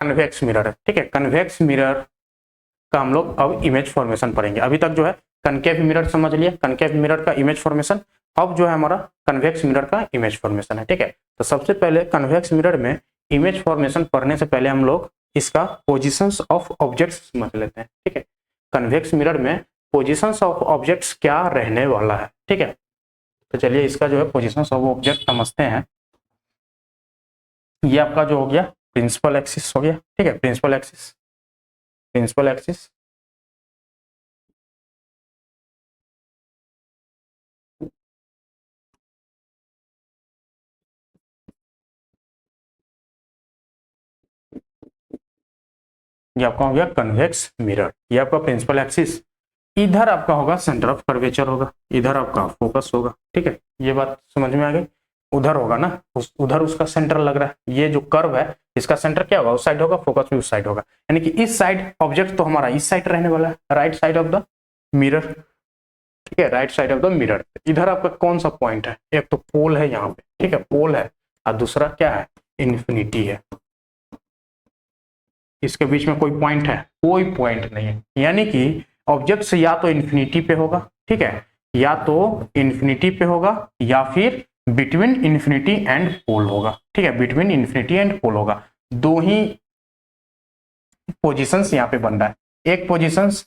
Convex mirror है, ठीक है। कन्वेक्स मिरर का हम लोग अब इमेज फॉर्मेशन पढ़ेंगे। अभी तक जो है कनकेव मिरर समझ लिया, कनकेव मिरर का इमेज फॉर्मेशन। अब जो है हमारा कन्वेक्स मिरर का इमेज फॉर्मेशन है, ठीक है। तो सबसे पहले कन्वेक्स मिरर में इमेज फॉर्मेशन पढ़ने से पहले हम लोग इसका पोजिशंस ऑफ ऑब्जेक्ट्स समझ लेते हैं, ठीक है। कन्वेक्स मिरर में पोजिशंस ऑफ ऑब्जेक्ट्स क्या रहने वाला है, ठीक है। तो चलिए इसका जो है पोजिशंस ऑफ ऑब्जेक्ट समझते हैं। ये आपका जो हो गया प्रिंसिपल एक्सिस हो गया, ठीक है। प्रिंसिपल एक्सिस, प्रिंसिपल एक्सिस, ये आपका हो गया कन्वेक्स मिरर, ये आपका प्रिंसिपल एक्सिस। इधर आपका होगा सेंटर ऑफ कर्वेचर होगा, इधर आपका फोकस होगा, ठीक है। ये बात समझ में आ गई। उधर होगा ना, उधर उसका सेंटर लग रहा है। ये जो कर्व है इसका सेंटर क्या होगा, उस साइड होगा, फोकस भी उस साइड होगा। यानी कि इस साइड ऑब्जेक्ट तो हमारा इस साइड रहने वाला है, right side of the mirror, ठीक है, right side of the mirror. इधर आपका कौन सा पॉइंट है, एक तो पोल है यहाँ पे, ठीक है, पोल है, और दूसरा क्या है, इन्फिनिटी है। इसके बीच में कोई पॉइंट है, कोई पॉइंट नहीं है। यानी कि ऑब्जेक्ट या तो इन्फिनिटी पे होगा, ठीक है, या तो इन्फिनिटी पे होगा, या फिर बिटवीन इन्फिनिटी एंड पोल होगा, ठीक है, बिटवीन इन्फिनिटी एंड पोल होगा। दो ही पोजीशंस यहाँ पे बन रहा है। एक positions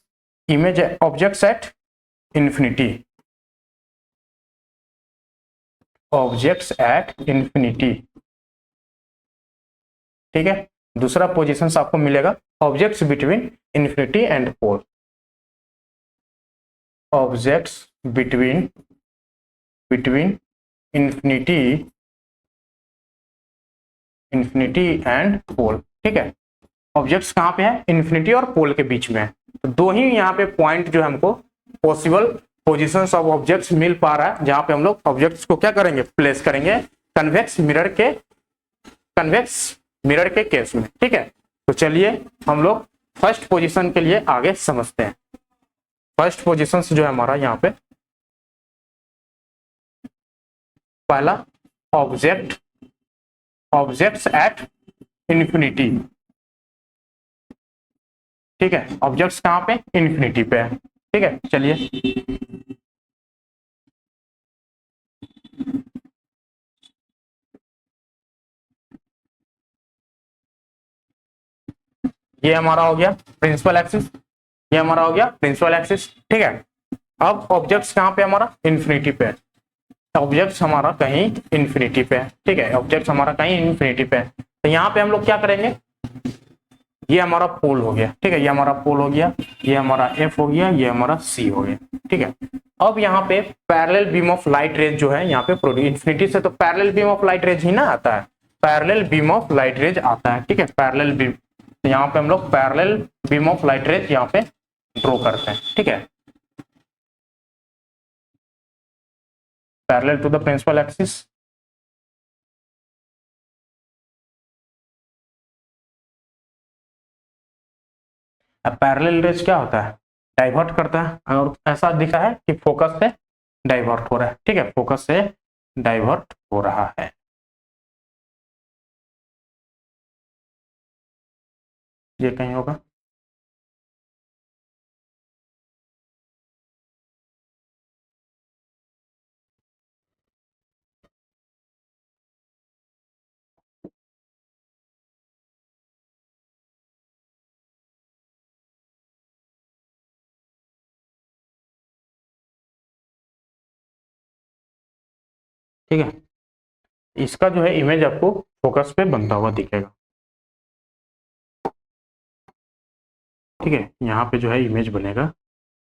image objects at infinity, objects at infinity, ठीक है। दूसरा पोजीशंस आपको मिलेगा objects between infinity and pole, objects between between infinity infinity and pole, ठीक है। ऑब्जेक्ट्स कहाँ पे है, इन्फिनिटी और पोल के बीच में है। तो दो ही यहाँ पे पॉइंट जो हमको पॉसिबल पोजीशंस ऑफ ऑब्जेक्ट्स मिल पा रहा है, जहां पे हम लोग ऑब्जेक्ट्स को क्या करेंगे, प्लेस करेंगे कन्वेक्स मिरर के केस में, ठीक है। तो चलिए हम लोग फर्स्ट पोजीशन के लिए आगे समझते हैं। फर्स्ट पोजीशन जो है हमारा यहाँ पे, पहला ऑब्जेक्ट्स एट इन्फिनिटी, ठीक है। ऑब्जेक्ट्स कहाँ पे, इन्फिनिटी पे है, ठीक है। चलिए ये हमारा हो गया प्रिंसिपल एक्सिस, ये हमारा हो गया प्रिंसिपल एक्सिस, ठीक है। अब ऑब्जेक्ट्स कहाँ पे हमारा, इन्फिनिटी पे है। ऑब्जेक्ट्स हमारा कहीं इन्फिनिटी पे है, ठीक है, ऑब्जेक्ट्स हमारा कहीं इन्फिनिटी पे है। तो यहाँ पे हम लोग क्या करेंगे, ये हमारा पोल हो गया, ठीक है, ये हमारा पोल हो गया, ये हमारा एफ हो गया, ये हमारा सी हो गया, ठीक है। अब यहाँ पे parallel beam of light rays जो है यहाँ पे प्रोड्यूस, इन्फिनिटी से तो parallel beam of light rays ही ना आता है, parallel beam of light rays आता है, ठीक है, पैरेलल बीम। तो यहाँ पे हम लोग parallel beam of light rays यहाँ पे ड्रॉ करते हैं, ठीक है, parallel to the principal axis. अब पैरेलल रेज क्या होता है, डाइवर्ट करता है, और ऐसा दिखा है कि फोकस से डाइवर्ट हो रहा है, ठीक है, फोकस से डाइवर्ट हो रहा है। ये कहीं होगा, ठीक है। इसका जो है इमेज आपको फोकस पे बनता हुआ दिखेगा, ठीक है। यहाँ पे जो है इमेज बनेगा,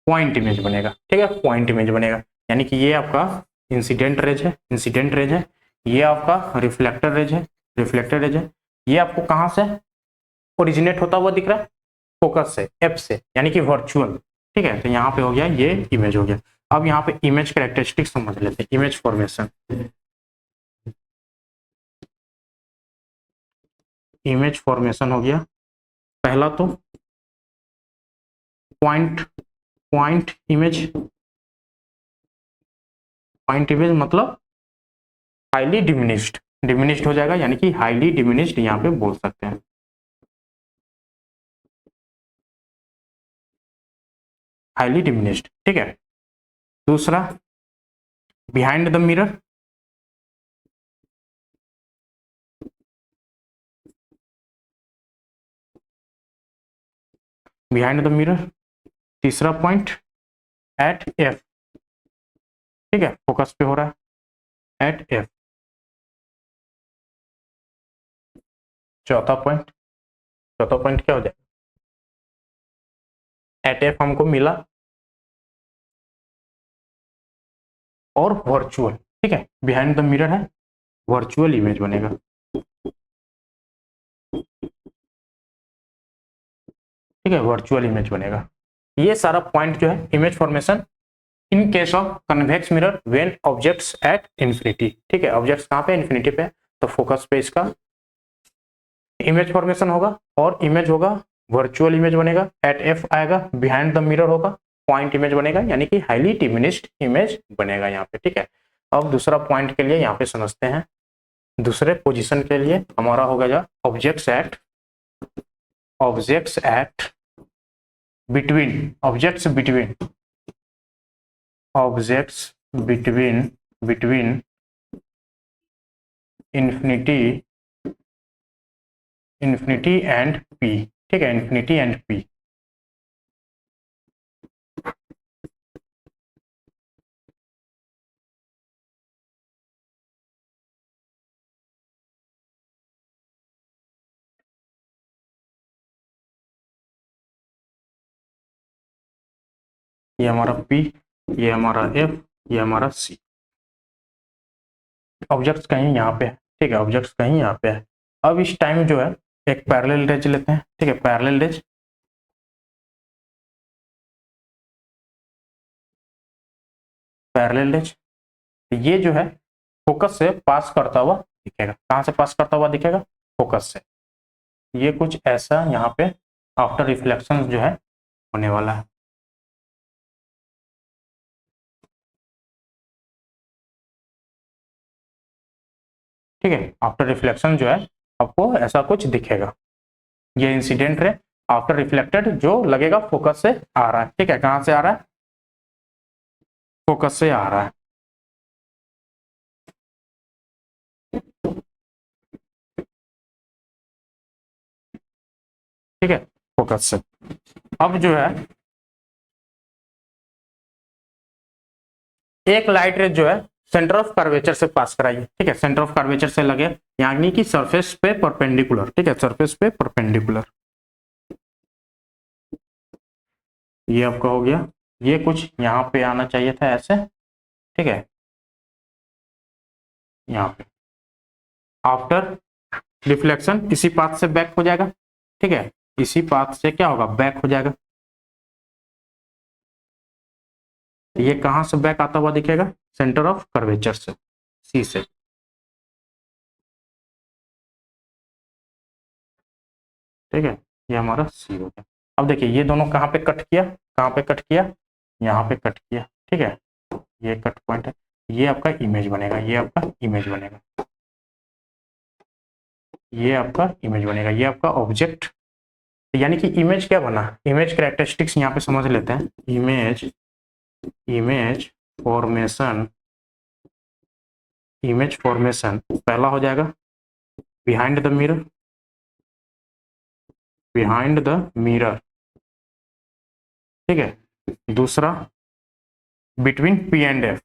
पॉइंट इमेज बनेगा, ठीक है, पॉइंट इमेज बनेगा। यानी कि ये आपका इंसिडेंट रेज है, इंसिडेंट रेज है, ये आपका रिफ्लेक्टर रेज है, रिफ्लेक्टर रेज है। ये आपको कहाँ से ओरिजिनेट होता हुआ दिख रहा है, फोकस से, एफ से, यानी कि वर्चुअल, ठीक है। तो यहाँ पे हो गया, ये इमेज हो गया। अब यहाँ पे इमेज कैरेक्टरिस्टिक समझ लेते हैं, इमेज फॉर्मेशन। इमेज फॉर्मेशन हो गया पहला तो point, point image, point image मतलब हाईली डिमिनिश्ड, डिमिनिश्ड हो जाएगा, यानी कि हाईली डिमिनिश्ड यहाँ पे बोल सकते हैं, हाईली डिमिनिश्ड, ठीक है। दूसरा behind the mirror, behind the mirror. तीसरा पॉइंट एट एफ, ठीक है, फोकस पे हो रहा है एट एफ। चौथा पॉइंट क्या हो जाए, एट एफ हमको मिला और वर्चुअल, ठीक है, बिहाइंड द मिरर है, वर्चुअल इमेज बनेगा, ठीक है, वर्चुअल इमेज बनेगा। ये सारा पॉइंट जो है image formation in case of convex mirror when objects at infinity, ठीक है, ऑब्जेक्ट्स कहाँ पे, इंफिनिटी पे, तो फोकस पे इसका इमेज फॉर्मेशन होगा और इमेज होगा वर्चुअल इमेज बनेगा, एट एफ आएगा, बिहाइंड द मिरर होगा, पॉइंट इमेज बनेगा, यानी कि हाईली डिमिनिश्ड इमेज बनेगा यहाँ पे, ठीक है। अब दूसरा पॉइंट के लिए यहाँ पे समझते हैं, दूसरे पोजीशन के लिए हमारा होगा जो objects at between infinity and P, ठीक है, इंफिनिटी एंड पी। ये हमारा P, ये हमारा F, ये हमारा C। ऑब्जेक्ट्स कहीं यहाँ पे है, ठीक है, ऑब्जेक्ट्स कहीं यहाँ पे है। अब इस टाइम जो है एक पैरेलल रेज लेते हैं, ठीक है, पैरेलल रेज, ये जो है फोकस से पास करता हुआ दिखेगा। कहाँ से पास करता हुआ दिखेगा, फोकस से। ये कुछ ऐसा यहाँ पे आफ्टर रिफ्लेक्शन जो है होने वाला है, ठीक है, आफ्टर रिफ्लेक्शन जो है आपको ऐसा कुछ दिखेगा। ये इंसिडेंट रे आफ्टर रिफ्लेक्टेड जो लगेगा फोकस से आ रहा है, ठीक है, कहाँ से आ रहा है, फोकस से आ रहा है, ठीक है, फोकस से। अब जो है एक लाइट रे जो है सेंटर ऑफ कर्वेचर से पास कराइए, ठीक है, सेंटर ऑफ कर्वेचर से लगे यानी कि सरफेस पे परपेंडिकुलर, ठीक है, सरफेस पे परपेंडिकुलर। ये आपका हो गया, ये कुछ यहाँ पे आना चाहिए था ऐसे, ठीक है, यहाँ पे आफ्टर रिफ्लेक्शन इसी पाथ से बैक हो जाएगा, ठीक है, इसी पाथ से क्या होगा, बैक हो जाएगा। ये कहां से बैक आता हुआ दिखेगा, सेंटर ऑफ कर्वेचर से, सी से, ठीक है, ये हमारा सी हो गया। अब देखिए ये दोनों कहाँ पे कट किया, कहाँ पे कट किया, यहाँ पे कट किया, ठीक है, ये कट पॉइंट है, ये आपका इमेज बनेगा, ये आपका इमेज बनेगा, ये आपका इमेज बनेगा, ये आपका ऑब्जेक्ट, यानी कि इमेज क्या बना, इमेज कैरेक्टरिस्टिक्स यहाँ पे समझ लेते हैं। इमेज फॉर्मेशन, इमेज फॉर्मेशन पहला हो जाएगा behind the mirror, behind the mirror, ठीक है। दूसरा between P and F,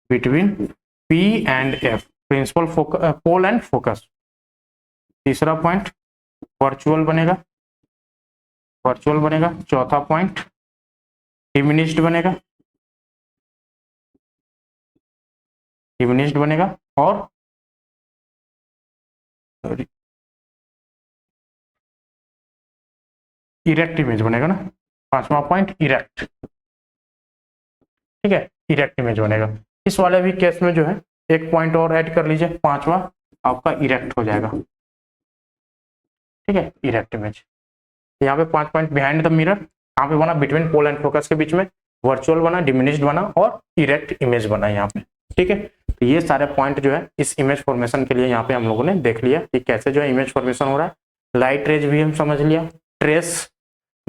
between P and F, principal pole and focus. तीसरा पॉइंट वर्चुअल बनेगा, वर्चुअल बनेगा। चौथा पॉइंट डिमिनिश्ड बनेगा, डिमिनिश्ड बनेगा। और इरेक्ट इमेज बनेगा ना, पांचवा पॉइंट इरेक्ट, ठीक है, इरेक्ट इमेज बनेगा। इस वाले भी केस में जो है एक पॉइंट और ऐड कर लीजिए, पांचवा आपका इरेक्ट हो जाएगा, ठीक है, इरेक्ट इमेज। यहाँ पे 5 पॉइंट बिहाइंड द मिरर, कहाँ पे बना, बिटवीन पोल एंड फोकस के बीच में, वर्चुअल बना, डिमिनिश्ड बना और इरेक्ट इमेज बना यहाँ पे, ठीक है। तो ये सारे पॉइंट जो है इस इमेज फॉर्मेशन के लिए यहाँ पे हम लोगों ने देख लिया कि कैसे जो है इमेज फॉर्मेशन हो रहा है। लाइट रेज भी हम समझ लिया, ट्रेस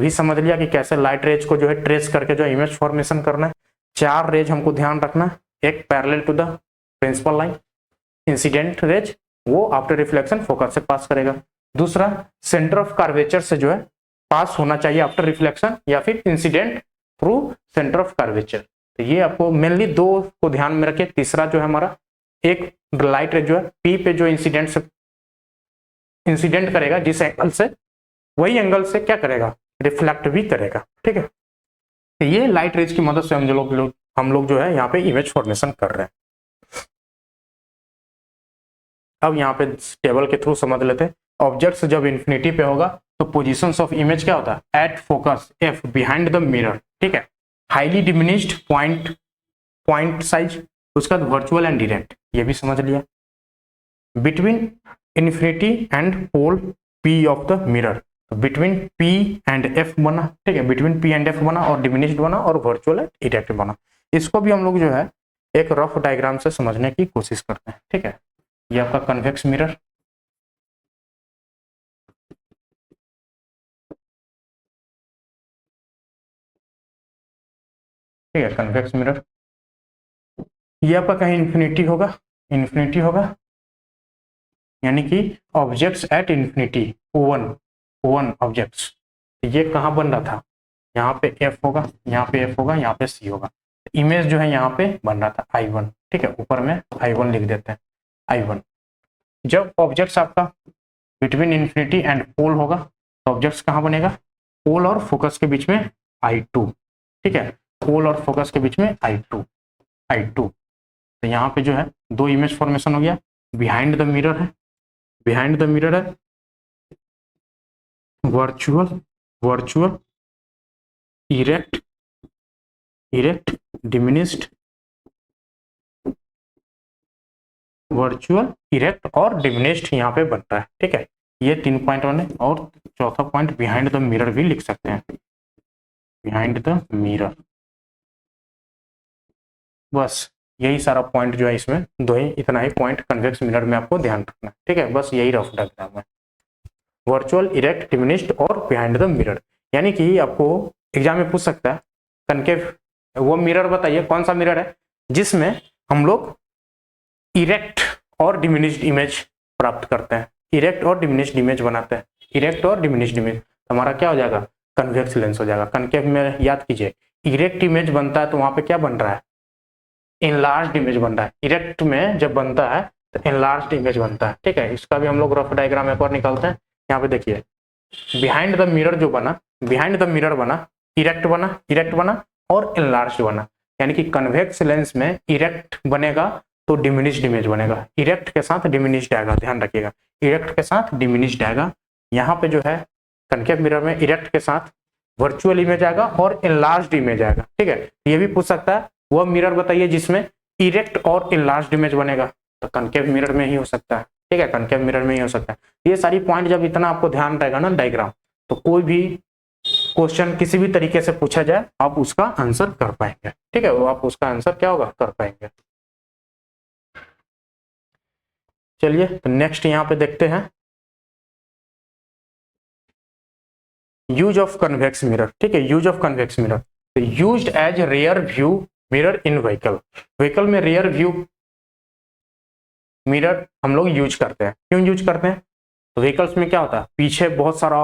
भी समझ लिया कि कैसे लाइट रेज को जो है ट्रेस करके जो इमेज फॉर्मेशन करना है। 4 रेज हमको ध्यान रखना है, एक parallel to the principal line, incident rays वो आफ्टर रिफ्लेक्शन फोकस से पास करेगा। दूसरा सेंटर ऑफ कर्वेचर से जो है पास होना चाहिए आफ्टर रिफ्लेक्शन, या फिर incident through centre of curvature. तो ये आपको मेनली 2 को ध्यान में रखे। तीसरा जो है हमारा एक लाइट रेज जो है पी पे जो इंसिडेंट करेगा जिस एंगल से, वही एंगल से क्या करेगा, रिफ्लेक्ट भी करेगा। ठीक है, तो ये लाइट रेज की मदद से हम लोग जो है यहाँ पे इमेज फॉर्मेशन कर रहे हैं। अब यहाँ पे टेबल के थ्रू समझ लेते हैं। ऑब्जेक्ट्स जब इन्फिनिटी पे होगा तो पोजीशंस ऑफ इमेज क्या होता है, at focus F behind the mirror. ठीक है, हाईली डिमिनिश्ड पॉइंट साइज, उसका वर्चुअल एंड डायरेक्ट, ये भी समझ लिया। Between infinity and pole P of the mirror, between P and F बना। ठीक है, बिटवीन पी एंड एफ बना और डिमिनिश्ड बना और वर्चुअल एंड डायरेक्ट बना। इसको भी हम लोग जो है एक रफ डायग्राम से समझने की कोशिश करते हैं। ठीक है, ये आपका कन्वेक्स मिरर, ठीक है, कन्वेक्स मिरर। ये आपका कहीं इन्फिनिटी होगा यानी कि objects at infinity, one objects. ये कहाँ बन रहा था, यहाँ पे एफ होगा, यहाँ पे एफ होगा, यहाँ पे सी होगा। इमेज जो है यहाँ पे बन रहा था I1। ठीक है, ऊपर में I1 लिख देते हैं, I1। जब ऑब्जेक्ट्स आपका बिटवीन इन्फिनिटी एंड पोल होगा तो ऑब्जेक्ट्स कहाँ बनेगा, पोल और फोकस के बीच में I2। ठीक है, पोल और फोकस के बीच में I2। तो यहाँ पे जो है 2 इमेज फॉर्मेशन हो गया। बिहाइंड द मिरर है virtual erect diminished, virtual erect और डिमिनिश्ड यहाँ पे बनता है। ठीक है, ये 3 पॉइंट बने। और चौथा पॉइंट बिहाइंड द मिरर भी लिख सकते हैं, बिहाइंड द मिरर। बस यही सारा पॉइंट जो है इसमें इतना ही पॉइंट कन्वेक्स मिरर में आपको ध्यान रखना है। ठीक है, बस यही रफ डायग्राम है, वर्चुअल इरेक्ट डिमिनिश्ड और बिहाइंड द मिरर। यानी कि आपको एग्जाम में पूछ सकता है कनकेव, वो मिरर बताइए कौन सा मिरर है जिसमें हम लोग इरेक्ट और डिमिनिश्ड इमेज प्राप्त करते हैं, इरेक्ट और डिमिनिश्ड इमेज बनाते हैं। इरेक्ट और डिमिनिश्ड इमेज हमारा क्या हो जाएगा, कन्वेक्स लेंस हो जाएगा। कनकेव में याद कीजिए इरेक्ट इमेज बनता है तो वहां पे क्या बन रहा है, इनलार्ज्ड इमेज बन रहा है। इरेक्ट में जब बनता है तो इनलार्ज्ड इमेज बनता है। ठीक है, इसका भी हम लोग रफ डायग्राम एक और निकालते हैं। यहाँ पे देखिए बिहाइंड द मिरर जो बना, बिहाइंड द मिरर बना, इरेक्ट बना और इनलार्ज्ड बना। यानी कि कन्वेक्स लेंस में इरेक्ट बनेगा तो डिमिनिश्ड इमेज बनेगा, इरेक्ट के साथ डिमिनिश्ड आएगा, ध्यान रखिएगा, इरेक्ट के साथ डिमिनिश्ड आएगा। यहाँ पे जो है कनकेव मिरर में इरेक्ट के साथ वर्चुअल इमेज आएगा और इनलार्ज्ड इमेज आएगा। ठीक है, ये भी पूछ सकता है वह मिरर बताइए जिसमें इरेक्ट और इनलार्ज्ड इमेज बनेगा, तो कनकेव मिरर में ही हो सकता है। ठीक है, कनकेव मिरर में ही हो सकता है। ये सारी पॉइंट जब इतना आपको ध्यान रहेगा ना डायग्राम, तो कोई भी क्वेश्चन किसी भी तरीके से पूछा जाए आप उसका आंसर कर पाएंगे। ठीक है, वो आप उसका आंसर क्या होगा, कर पाएंगे। चलिए तो नेक्स्ट यहाँ पे देखते हैं यूज ऑफ कन्वेक्स मिरर। ठीक है, use of convex mirror used as rear view mirror in vehicle में रियर व्यू मिरर हम लोग यूज करते हैं। क्यों यूज करते हैं, तो व्हीकल्स में क्या होता है, पीछे बहुत सारा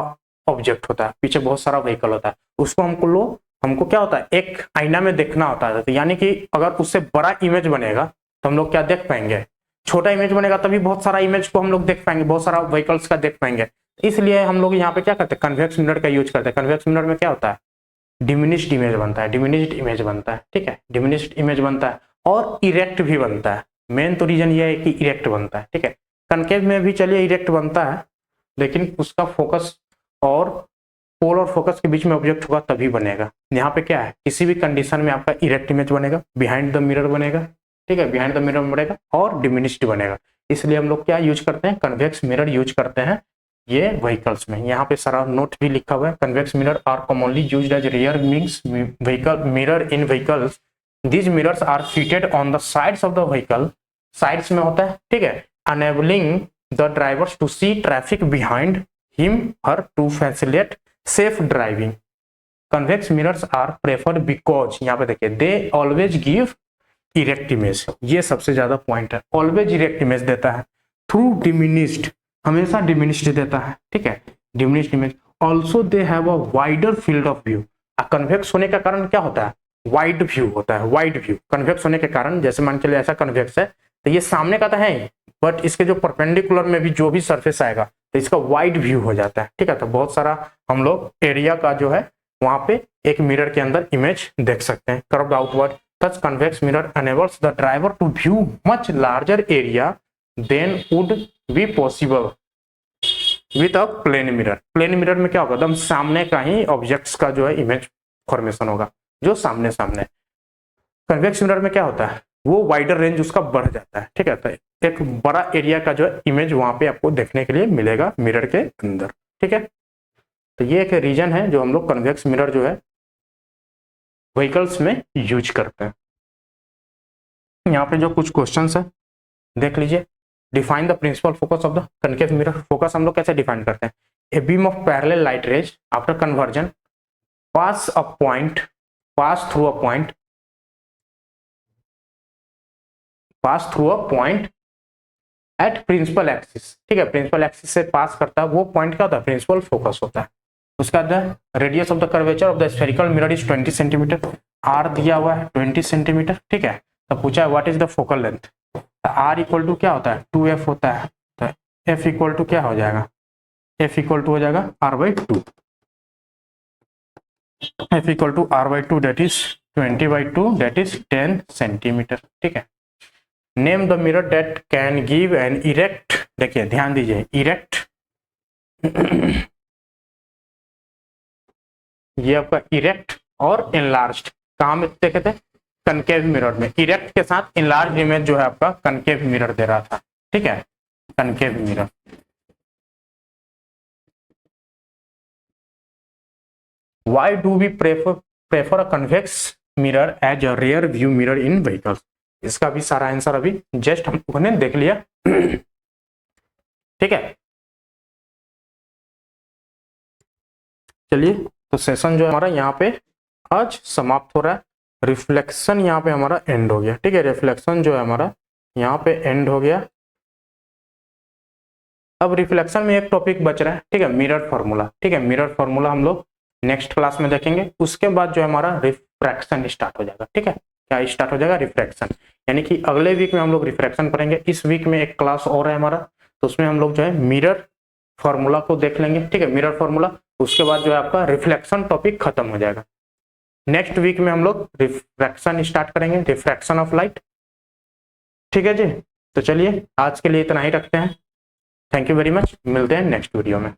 ऑब्जेक्ट होता है, पीछे बहुत सारा व्हीकल होता है, उसको हमको क्या होता है, एक आईना में देखना होता है। तो यानी कि अगर उससे बड़ा इमेज बनेगा तो हम लोग क्या देख पाएंगे, छोटा इमेज बनेगा तभी बहुत सारा इमेज को हम लोग देख पाएंगे, बहुत सारा व्हीकल्स का देख पाएंगे। इसलिए हम लोग यहाँ पे क्या करते हैं, कन्वेक्स मिरर का यूज करते हैं। कन्वेक्स मिरर में क्या होता है, डिमिनिश्ड इमेज बनता है, डिमिनिश्ड इमेज बनता है। ठीक है, डिमिनिश्ड इमेज बनता है और इरेक्ट भी बनता है। मेन तो रीजन ये है कि इरेक्ट बनता है। ठीक है, कनकेव में भी चलिए इरेक्ट बनता है, लेकिन उसका फोकस और पोल और फोकस के बीच में ऑब्जेक्ट होगा तभी बनेगा। यहाँ पे क्या है, किसी भी कंडीशन में आपका इरेक्ट इमेज बनेगा, बिहाइंड द मिरर बनेगा। ठीक है, बिहाइंड द मिरर बनेगा और डिमिनिश्ड बनेगा। इसलिए हम लोग क्या यूज करते हैं, कन्वेक्स मिरर यूज करते हैं ये व्हीकल्स में। यहाँ पे सारा नोट भी लिखा हुआ है। Convex mirror are commonly used as rear means vehicle mirror in vehicles. These mirrors are fitted on the sides of the vehicle, sides में होता है। ठीक है, enabling the drivers to see traffic behind him her to facilitate safe driving। Convex mirrors are preferred because, यहाँ पे देखिए, they always give erect image, ये सबसे ज्यादा पॉइंट है, ऑलवेज इरेक्ट इमेज देता है, थ्रू डिमिनिश्ड, हमेशा डिमिनिश्ड देता है, ठीक है, diminished image, also they have a wider field of view, convex होने का कारण क्या होता है, वाइड व्यू होता है, वाइड व्यू, कन्वेक्स होने के कारण, जैसे मान के लिए ऐसा कन्वेक्स है तो ये सामने का तो है ही, बट इसके जो परपेंडिकुलर में भी जो भी सरफेस आएगा तो इसका वाइड व्यू हो जाता है, ठीक है, तो बहुत सारा हम लोग एरिया का जो है वहां पे एक मिरर के अंदर इमेज देख सकते हैं, curved outward, thus convex mirror enables the driver to view much larger area than would be possible with a plane mirror। Plane mirror में क्या होगा, एकदम सामने का ही ऑब्जेक्ट्स का जो है इमेज फॉर्मेशन होगा, जो सामने सामने। कन्वेक्स मिरर में क्या होता है, वो वाइडर रेंज उसका बढ़ जाता है, ठीक है, तो एक बड़ा एरिया का जो है इमेज वहां पे आपको देखने के लिए मिलेगा मिरर के अंदर, ठीक है। तो ये एक रीजन है जो हम लोग कन्वेक्स मिरर जो है व्हीकल्स में यूज करते हैं। यहाँ पे जो कुछ क्वेश्चंस है देख लीजिए। Define the principal focus of the concave mirror. Focus हम लोग कैसे डिफाइन करते हैं, a beam of parallel light rays after convergence pass through a point at principal axis, ठीक है, प्रिंसिपल एक्सिस से पास करता है, वो पॉइंट क्या होता है, प्रिंसिपल फोकस होता है। उसका radius of the curvature of the spherical mirror is 20 centimetre, R दिया हुआ है 20 सेंटीमीटर, ठीक है। तो पूछा है what is the focal length, R equal to क्या होता है 2f होता है, तो f इक्वल टू क्या हो जाएगा, f इक्वल टू हो जाएगा r/2, f equal to r/2 that is 20/2 that is 10 centimetre, ठीक है। Name the mirror that can give an erect, देखिए ध्यान दीजिए, इरेक्ट ये आपका इरेक्ट और इनलार्ज्ड कहाँ में देखे थे, कनकेव मिरर में। इरेक्ट के साथ इनलार्ज इमेज जो है आपका कनकेव मिरर दे रहा था, ठीक है, concave mirror. Why do we prefer a convex mirror as a rear view mirror in vehicles, इसका भी सारा आंसर अभी जस्ट हम लोगों ने देख लिया, ठीक है। चलिए, तो सेशन जो हमारा यहाँ पे आज समाप्त हो रहा है, रिफ्लेक्शन यहाँ पे हमारा एंड हो गया, ठीक है, रिफ्लेक्शन जो है हमारा यहाँ पे एंड हो गया। अब रिफ्लेक्शन में एक टॉपिक बच रहा है, ठीक है, मिरर फार्मूला, ठीक है, मिरर फार्मूला हम लोग नेक्स्ट क्लास में देखेंगे। उसके बाद जो है हमारा रिफ्रैक्शन स्टार्ट हो जाएगा, ठीक है, क्या स्टार्ट हो जाएगा, रिफ्रैक्शन, यानी कि अगले वीक में हम लोग रिफ्रैक्शन पढ़ेंगे। इस वीक में एक क्लास और है हमारा, तो उसमें हम लोग जो है मिरर फार्मूला को देख लेंगे, ठीक है, मिरर फार्मूला। उसके बाद जो है आपका रिफ्लेक्शन टॉपिक खत्म हो जाएगा। नेक्स्ट वीक में हम लोग रिफ्रैक्शन स्टार्ट करेंगे, रिफ्रैक्शन ऑफ लाइट, ठीक है जी। तो चलिए आज के लिए इतना ही रखते हैं, थैंक यू वेरी मच, मिलते हैं नेक्स्ट वीडियो में।